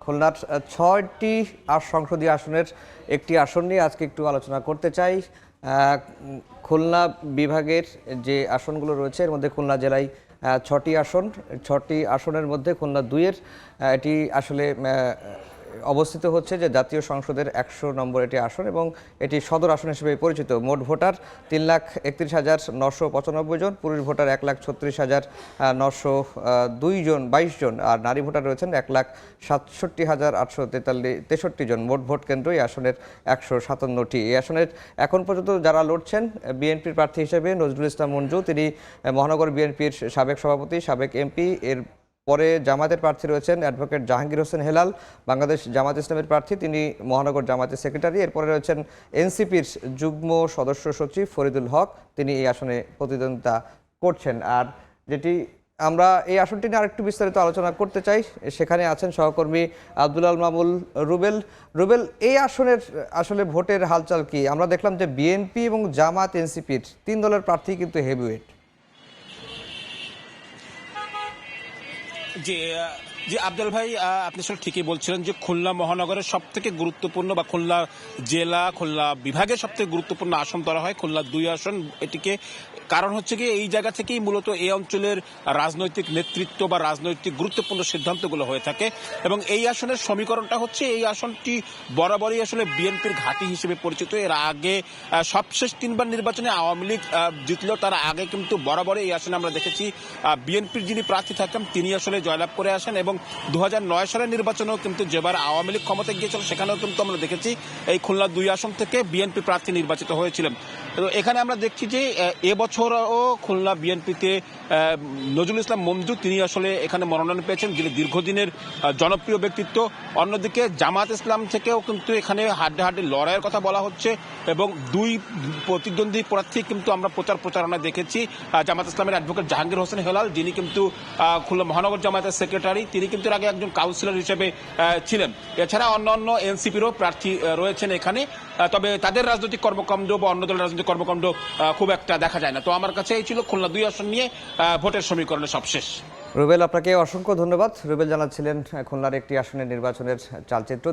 খুলনার ৬টি সংসদীয় আসনের একটি আসন নিয়ে আজকে একটু আলোচনা করতে চাই। খুলনা বিভাগের যে আসনগুলো রয়েছে এর মধ্যে খুলনা জেলায় ৬টি আসন, ৬টি আসনের মধ্যে খুলনা ২-এর এটি আসলে অবস্থিত হচ্ছে যে জাতীয় সংসদের ১০০ নম্বর এটি আসন এবং এটি সদর আসন হিসেবে পরিচিত। মোট ভোটার ৩,৩১,৯৯৫ জন, পুরুষ ভোটার ১,৩৬,৯০২ জন, আর নারী ভোটার রয়েছেন ১,৬৭,৮৬৩ জন। মোট ভোট কেন্দ্র এই আসনের ১৫৭টি। এই আসনের এখন পর্যন্ত যারা লড়ছেন, বিএনপির প্রার্থী হিসেবে নজরুল ইসলাম মঞ্জু, তিনি মহানগর বিএনপির সাবেক সভাপতি, সাবেক এমপি। এর পরে জামাতের প্রার্থী রয়েছেন অ্যাডভোকেট জাহাঙ্গীর হোসেন হেলাল, বাংলাদেশ জামাত ইসলামের প্রার্থী, তিনি মহানগর জামাতের সেক্রেটারি। এরপরে রয়েছেন এনসিপির যুগ্ম সদস্য সচিব ফরিদুল হক, তিনি এই আসনে প্রতিদ্বন্দ্বিতা করছেন। আর যেটি আমরা এই আসনটি নিয়ে আরেকটু বিস্তারিত আলোচনা করতে চাই, সেখানে আছেন সহকর্মী আব্দুল আল মামুন রুবেল। এই আসনের আসলে ভোটের হালচাল কি? আমরা দেখলাম যে বিএনপি এবং জামাত, এনসিপির ৩ দলের প্রার্থী কিন্তু হেভিওয়েট। জি জি আব্দুল ভাই, আপনি আসলে ঠিকই বলছিলেন যে খুলনা মহানগরের সব থেকে গুরুত্বপূর্ণ বা খুলনা জেলা, খুলনা বিভাগের সব থেকে গুরুত্বপূর্ণ আসন ধরা হয় খুলনা ২ আসন। এটিকে কারণ হচ্ছে কি, এই জায়গা থেকেই মূলত এই অঞ্চলের রাজনৈতিক নেতৃত্ব বা রাজনৈতিক গুরুত্বপূর্ণ সিদ্ধান্তগুলো হয়ে থাকে এবং এই আসনের সমীকরণটা হচ্ছে, এই আসনটি বরাবরই আসলে বিএনপির ঘাঁটি হিসেবে পরিচিত। এর আগে সবশেষ ৩বার নির্বাচনে আওয়ামী লীগ জিতলেও তার আগে কিন্তু বরাবরই এই আসনে আমরা দেখেছি বিএনপির যিনি প্রার্থী থাকতেন তিনি আসলে জয়লাভ করে আসেন এবং ২০০৯ সালের নির্বাচনেও কিন্তু যেবার আওয়ামী লীগ ক্ষমতায় গিয়েছিল সেখানেও কিন্তু আমরা দেখেছি এই খুলনা ২ আসন থেকে বিএনপি প্রার্থী নির্বাচিত হয়েছিলেন। তো এখানে আমরা দেখছি যে এবছরও খুলনা বিএনপিতে নজরুল ইসলাম মঞ্জু, তিনি আসলে এখানে মনোনয়ন পেয়েছেন, যিনি দীর্ঘদিনের জনপ্রিয় ব্যক্তিত্ব। অন্যদিকে জামাত ইসলাম থেকেও কিন্তু এখানে হাড্ডাহাড্ডি লড়াইয়ের কথা বলা হচ্ছে এবং ২ প্রতিদ্বন্দ্বী প্রার্থী কিন্তু আমরা প্রচারণা দেখেছি। জামাত ইসলামের অ্যাডভোকেট জাহাঙ্গীর হোসেন হেলাল, যিনি কিন্তু খুলনা মহানগর জামায়াতের সেক্রেটারি, তিনি কিন্তু আগে একজন কাউন্সিলর হিসেবে ছিলেন। এছাড়া অন্যান্য এনসিপিরও প্রার্থী রয়েছেন এখানে, তবে তাদের রাজনৈতিক কর্মকাণ্ড বা অন্য দলের রাজনৈতিক কর্মকাণ্ড খুব একটা দেখা যায় না। তো আমার কাছে এই ছিল খুলনা ২ আসন নিয়ে ভোটের সমীকরণের সবশেষ। রুবেল, আপনাকে অসংখ্য ধন্যবাদ। রুবেল জানাচ্ছিলেন খুলনার একটি আসনের নির্বাচনের চালচিত্র।